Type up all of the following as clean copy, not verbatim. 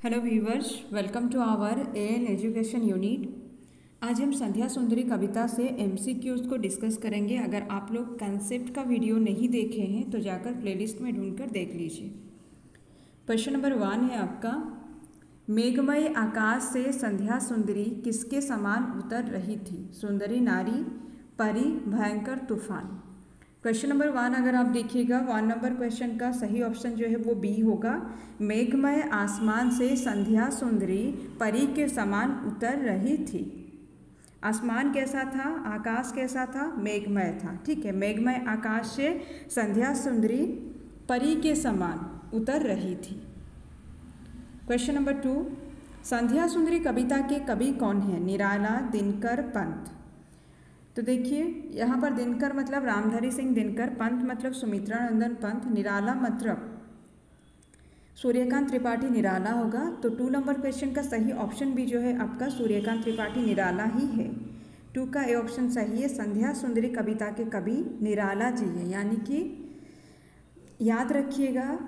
Hello viewers, welcome to our AN education unit. आज हम संध्या सुंदरी कविता से एमसीक्यूज़ को डिस्कस करेंगे। अगर आप लोग कंसेप्ट का वीडियो नहीं देखे हैं तो जाकर प्लेलिस्ट में ढूंढकर देख लीजिए। क्वेश्चन नंबर 1 है आपका, मेघमय आकाश से संध्या सुंदरी किसके समान उतर रही थी? सुंदरी नारी, परी, भयंकर तूफान। क्वेश्चन नंबर 1 अगर आप देखिएगा 1 नंबर क्वेश्चन का सही ऑप्शन जो है वो बी होगा। मेघमय आसमान से संध्या सुंदरी परी के समान उतर रही थी। आसमान कैसा था, आकाश कैसा था? मेघमय था। ठीक है, मेघमय आकाश से संध्या सुंदरी परी के समान उतर रही थी। क्वेश्चन नंबर 2, संध्या सुंदरी कविता के कवि कौन है? निराला, दिनकर, पंत। तो देखिए यहाँ पर दिनकर मतलब रामधारी सिंह दिनकर, पंत मतलब सुमित्रा नंदन पंत, निराला मतलब सूर्यकांत त्रिपाठी निराला होगा। तो 2 नंबर क्वेश्चन का सही ऑप्शन भी जो है आपका सूर्यकांत त्रिपाठी निराला ही है। 2 का ए ऑप्शन सही है। संध्या सुंदरी कविता के कवि निराला जी है, यानी कि याद रखिएगा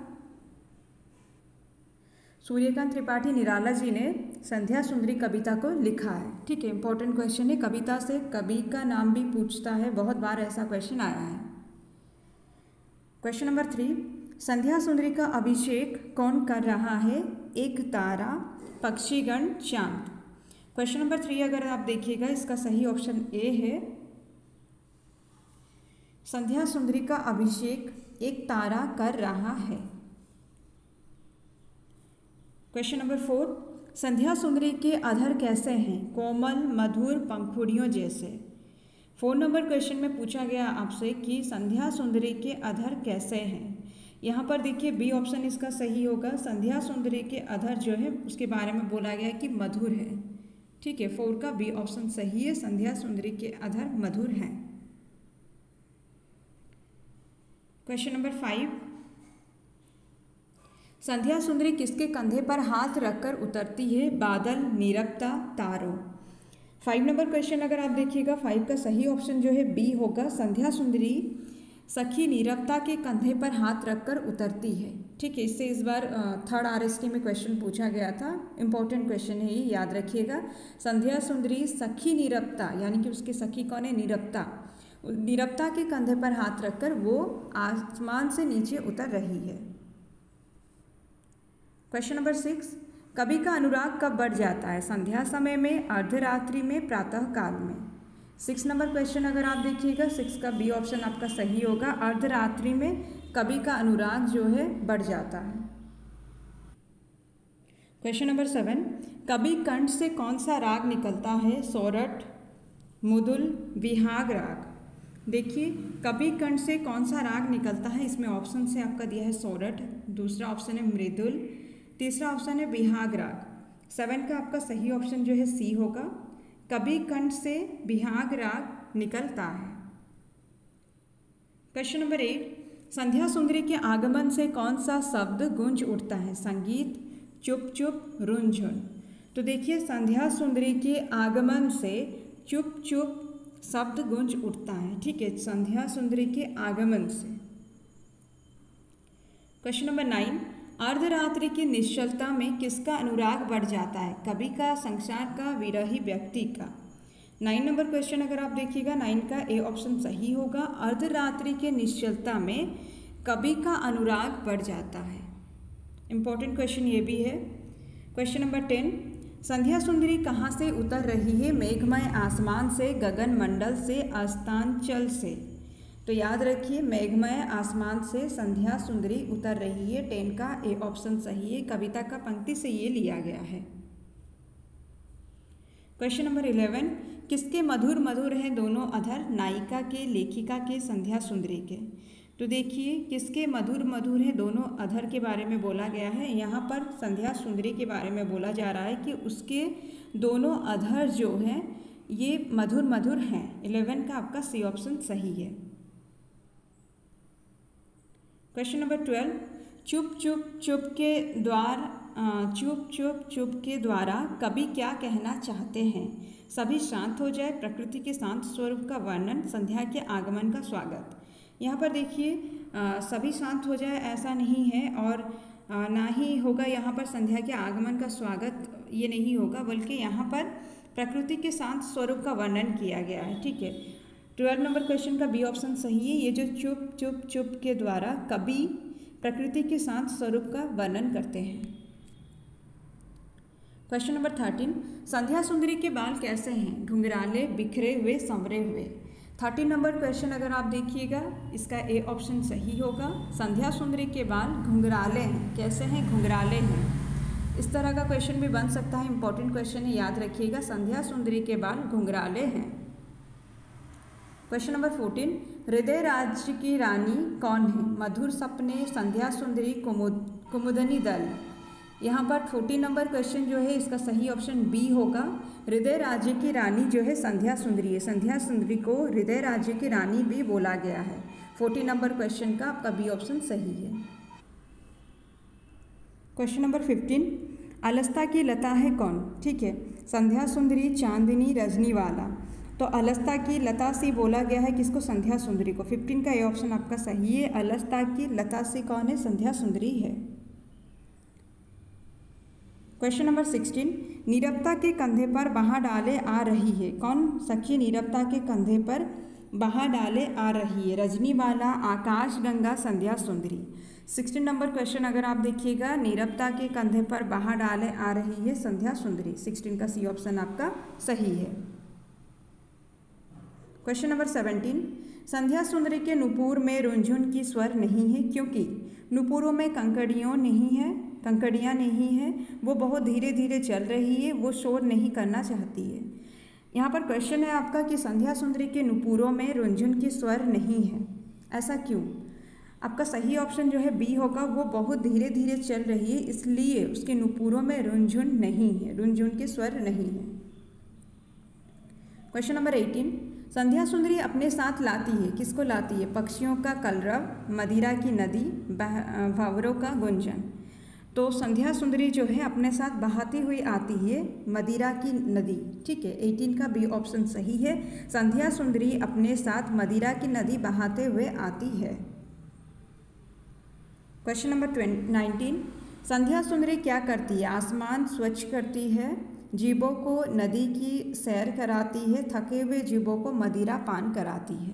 सूर्यकांत त्रिपाठी निराला जी ने संध्या सुंदरी कविता को लिखा है। ठीक है, इंपॉर्टेंट क्वेश्चन है। कविता से कवि का नाम भी पूछता है, बहुत बार ऐसा क्वेश्चन आया है। क्वेश्चन नंबर 3, संध्या सुंदरी का अभिषेक कौन कर रहा है? एक तारा, पक्षीगण, चांद। क्वेश्चन नंबर 3 अगर आप देखिएगा इसका सही ऑप्शन ए है। संध्या सुंदरी का अभिषेक एक तारा कर रहा है। क्वेश्चन नंबर 4, संध्या सुंदरी के अधर कैसे हैं? कोमल, मधुर, पंखुड़ियों जैसे। 4 नंबर क्वेश्चन में पूछा गया आपसे कि संध्या सुंदरी के अधर कैसे हैं। यहाँ पर देखिए बी ऑप्शन इसका सही होगा। संध्या सुंदरी के अधर जो है उसके बारे में बोला गया है कि मधुर है। ठीक है, 4 का बी ऑप्शन सही है। संध्या सुंदरी के अधर मधुर हैं। क्वेश्चन नंबर 5, संध्या सुंदरी किसके कंधे पर हाथ रखकर उतरती है? बादल, नीरवता, तारों। 5 नंबर क्वेश्चन अगर आप देखिएगा 5 का सही ऑप्शन जो है बी होगा। संध्या सुंदरी सखी नीरवता के कंधे पर हाथ रखकर उतरती है। ठीक है, इससे इस बार 3rd RST में क्वेश्चन पूछा गया था। इंपॉर्टेंट क्वेश्चन है ये, याद रखिएगा। संध्या सुंदरी सखी नीरवता यानी कि उसके सखी कौन है? नीरवता। नीरवता के कंधे पर हाथ रखकर वो आसमान से नीचे उतर रही है। क्वेश्चन नंबर 6, कवि का अनुराग कब बढ़ जाता है? संध्या समय में, अर्धरात्रि में, प्रातः काल में। 6 नंबर क्वेश्चन अगर आप देखिएगा 6 का बी ऑप्शन आपका सही होगा। अर्धरात्रि में कवि का अनुराग जो है बढ़ जाता है। क्वेश्चन नंबर 7, कवि कंठ से कौन सा राग निकलता है? सोरठ, मुदुल, विहाग राग। देखिए कवि कंठ से कौन सा राग निकलता है, इसमें ऑप्शन से आपका दिया है सोरठ, दूसरा ऑप्शन है मृदुल, तीसरा ऑप्शन है विहाग राग। 7 का आपका सही ऑप्शन जो है सी होगा। कवि कंठ से विहाग राग निकलता है। क्वेश्चन नंबर 8, संध्या सुंदरी के आगमन से कौन सा शब्द गूंज उठता है? संगीत, चुप चुप, रुनझुन। तो देखिए संध्या सुंदरी के आगमन से चुप चुप शब्द गूंज उठता है। ठीक है, संध्या सुंदरी के आगमन से। क्वेश्चन नंबर 9, अर्धरात्रि की निश्चलता में किसका अनुराग बढ़ जाता है? कवि का, संसार का, विरही व्यक्ति का। 9 नंबर क्वेश्चन अगर आप देखिएगा 9 का ए ऑप्शन सही होगा। अर्धरात्रि के निश्चलता में कवि का अनुराग बढ़ जाता है। इंपॉर्टेंट क्वेश्चन ये भी है। क्वेश्चन नंबर 10, संध्या सुंदरी कहाँ से उतर रही है? मेघमय आसमान से, गगन मंडल से, अस्तांचल से। तो याद रखिए मेघमय आसमान से संध्या सुंदरी उतर रही है। 10 का ए ऑप्शन सही है। कविता का पंक्ति से ये लिया गया है। क्वेश्चन नंबर 11, किसके मधुर मधुर हैं दोनों अधर? नायिका के, लेखिका के, संध्या सुंदरी के। तो देखिए किसके मधुर मधुर हैं दोनों अधर के बारे में बोला गया है। यहाँ पर संध्या सुंदरी के बारे में बोला जा रहा है कि उसके दोनों अधर जो हैं ये मधुर मधुर हैं। 11 का आपका सी ऑप्शन सही है। क्वेश्चन नंबर 12, चुप चुप चुप के द्वार चुप चुप चुप के द्वारा कवि क्या कहना चाहते हैं? सभी शांत हो जाए, प्रकृति के शांत स्वरूप का वर्णन, संध्या के आगमन का स्वागत। यहाँ पर देखिए सभी शांत हो जाए ऐसा नहीं है और ना ही होगा यहाँ पर संध्या के आगमन का स्वागत, ये नहीं होगा, बल्कि यहाँ पर प्रकृति के साथ स्वरूप का वर्णन किया गया है। ठीक है, 12 नंबर क्वेश्चन का बी ऑप्शन सही है। ये जो चुप चुप चुप के द्वारा कवि प्रकृति के साथ स्वरूप का वर्णन करते हैं। क्वेश्चन नंबर 13, संध्या सुंदरी के बाल कैसे हैं? घुंघराले, बिखरे हुए, संवरे हुए। 13 नंबर क्वेश्चन अगर आप देखिएगा, इसका ए ऑप्शन सही होगा। संध्या सुंदरी के बाल घुंघराले हैं। कैसे हैं? घुंघराले हैं। इस तरह का क्वेश्चन भी बन सकता है, इंपॉर्टेंट क्वेश्चन है, याद रखिएगा। संध्या सुंदरी के बाल घुंघराले हैं। क्वेश्चन नंबर 14, हृदय राज्य की रानी कौन है? मधुर सपने, संध्या सुंदरी, कुमुदनी दल। यहाँ पर 14 नंबर क्वेश्चन जो है इसका सही ऑप्शन बी होगा। हृदय राज्य की रानी जो है संध्या सुंदरी है। संध्या सुंदरी को हृदय राज्य की रानी भी बोला गया है। 14 नंबर क्वेश्चन का आपका बी ऑप्शन सही है। क्वेश्चन नंबर 15, अलस्ता की लता है कौन? ठीक है, संध्या सुंदरी, चांदनी, रजनीवाला। तो अलस्ता की लता से बोला गया है किसको? संध्या सुंदरी को। 15 का ये ऑप्शन आपका सही है। अलस्ता की लता से कौन है? संध्या सुंदरी है। क्वेश्चन नंबर 16, नीरवता के कंधे पर बाह डाले आ रही है कौन? सखी नीरवता के कंधे पर बाह डाले आ रही है। रजनीवाला, आकाश गंगा, संध्या सुंदरी। 16 नंबर क्वेश्चन अगर आप देखिएगा, नीरवता के कंधे पर बाह डाले आ रही है संध्या सुंदरी। 16 का सी ऑप्शन आपका सही है। क्वेश्चन नंबर 17, संध्या सुंदरी के नुपुर में रुंझुन की स्वर नहीं है क्योंकि नुपुरों में कंकड़ियाँ नहीं है, वो बहुत धीरे धीरे चल रही है, वो शोर नहीं करना चाहती है। यहाँ पर क्वेश्चन है आपका कि संध्या सुंदरी के नुपुरों में रुंझुन की स्वर नहीं है, ऐसा क्यों? आपका सही ऑप्शन जो है बी होगा। वो बहुत धीरे धीरे चल रही है, इसलिए उसके नुपुरों में रुंझुन नहीं है, रुंझुन के स्वर नहीं है। क्वेश्चन नंबर 18, संध्या सुंदरी अपने साथ लाती है, किसको लाती है? पक्षियों का कलरव, मदिरा की नदी, भंवरों का गुंजन। तो संध्या सुंदरी जो है अपने साथ बहाती हुई आती है मदिरा की नदी। ठीक है, 18 का बी ऑप्शन सही है। संध्या सुंदरी अपने साथ मदिरा की नदी बहाते हुए आती है। क्वेश्चन नंबर 19, संध्या सुंदरी क्या करती है? आसमान स्वच्छ करती है, जीवों को नदी की सैर कराती है, थके हुए जीवों को मदिरा पान कराती है।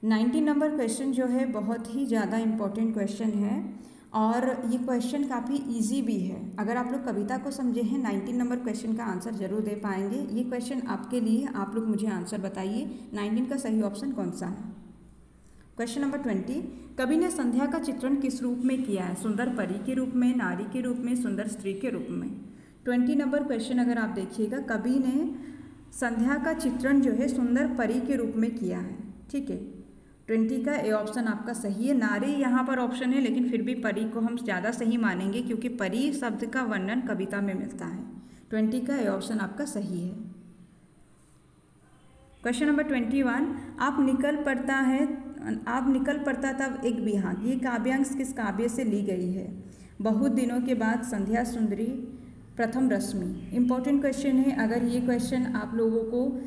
19 नंबर क्वेश्चन जो है बहुत ही ज़्यादा इम्पोर्टेंट क्वेश्चन है और ये क्वेश्चन काफ़ी इजी भी है। अगर आप लोग कविता को समझे हैं 19 नंबर क्वेश्चन का आंसर जरूर दे पाएंगे। ये क्वेश्चन आपके लिए, आप लोग मुझे आंसर बताइए 19 का सही ऑप्शन कौन सा है। क्वेश्चन नंबर 20, कवि ने संध्या का चित्रण किस रूप में किया है? सुंदर परी के रूप में, नारी के रूप में, सुंदर स्त्री के रूप में। 20 नंबर क्वेश्चन अगर आप देखिएगा, कवि ने संध्या का चित्रण जो है सुंदर परी के रूप में किया है। ठीक है, 20 का ए ऑप्शन आपका सही है। नारी यहाँ पर ऑप्शन है, लेकिन फिर भी परी को हम ज़्यादा सही मानेंगे क्योंकि परी शब्द का वर्णन कविता में मिलता है। 20 का ए ऑप्शन आपका सही है। क्वेश्चन नंबर 21, आप निकल पड़ता तब एक बिहाग, ये काव्यांश किस काव्य से ली गई है? बहुत दिनों के बाद, संध्या सुंदरी, प्रथम रश्मि। इंपॉर्टेंट क्वेश्चन है। अगर ये क्वेश्चन आप लोगों को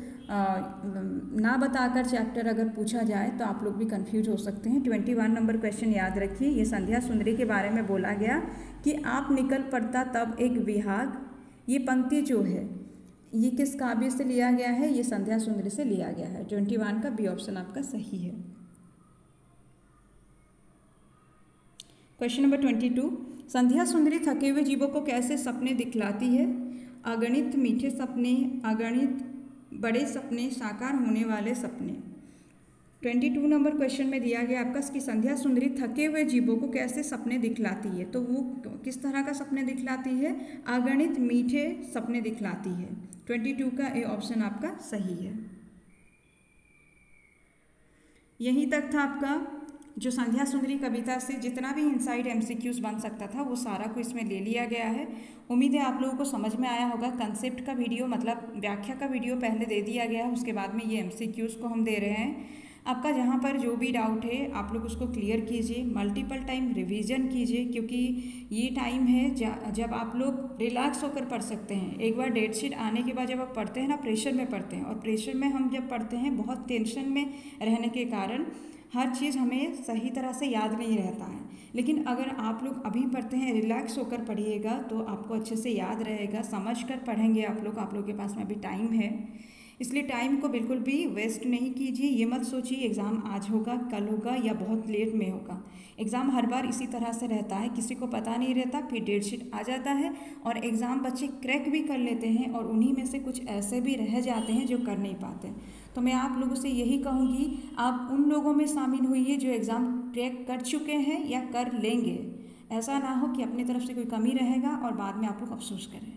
ना बताकर चैप्टर अगर पूछा जाए तो आप लोग भी कंफ्यूज हो सकते हैं। 21 नंबर क्वेश्चन याद रखिए। ये संध्या सुंदरी के बारे में बोला गया कि आप निकल पड़ता तब एक विहाग, ये पंक्ति जो है ये किस काव्य से लिया गया है? ये संध्या सुंदरी से लिया गया है। 21 का बी ऑप्शन आपका सही है। क्वेश्चन नंबर 22, संध्या सुंदरी थके हुए जीवों को कैसे सपने दिखलाती है? अगणित मीठे सपने, अगणित बड़े सपने, साकार होने वाले सपने। 22 नंबर क्वेश्चन में दिया गया आपका कि संध्या सुंदरी थके हुए जीवों को कैसे सपने दिखलाती है, तो वो किस तरह का सपने दिखलाती है? अगणित मीठे सपने दिखलाती है। 22 का ए ऑप्शन आपका सही है। यहीं तक था आपका जो संध्या सुंदरी कविता से जितना भी इनसाइड एमसीक्यूज बन सकता था वो सारा को इसमें ले लिया गया है। उम्मीद है आप लोगों को समझ में आया होगा। कंसेप्ट का वीडियो मतलब व्याख्या का वीडियो पहले दे दिया गया है, उसके बाद में ये एमसीक्यूज को हम दे रहे हैं। आपका जहाँ पर जो भी डाउट है आप लोग उसको क्लियर कीजिए, मल्टीपल टाइम रिवीजन कीजिए, क्योंकि ये टाइम है जब आप लोग रिलैक्स होकर पढ़ सकते हैं। एक बार डेट शीट आने के बाद जब आप पढ़ते हैं ना, प्रेशर में पढ़ते हैं, और प्रेशर में हम जब पढ़ते हैं बहुत टेंशन में रहने के कारण हर चीज़ हमें सही तरह से याद नहीं रहता है। लेकिन अगर आप लोग अभी पढ़ते हैं, रिलैक्स होकर पढ़िएगा तो आपको अच्छे से याद रहेगा। समझ कर पढ़ेंगे आप लोग के पास में अभी टाइम है, इसलिए टाइम को बिल्कुल भी वेस्ट नहीं कीजिए। ये मत सोचिए एग्ज़ाम आज होगा, कल होगा या बहुत लेट में होगा। एग्ज़ाम हर बार इसी तरह से रहता है, किसी को पता नहीं रहता, फिर डेट शीट आ जाता है और एग्ज़ाम बच्चे क्रैक भी कर लेते हैं और उन्हीं में से कुछ ऐसे भी रह जाते हैं जो कर नहीं पाते। तो मैं आप लोगों से यही कहूँगी, आप उन लोगों में शामिल होइए जो एग्ज़ाम क्रैक कर चुके हैं या कर लेंगे। ऐसा ना हो कि अपनी तरफ से कोई कमी रहेगा और बाद में आप लोग अफसोस करें।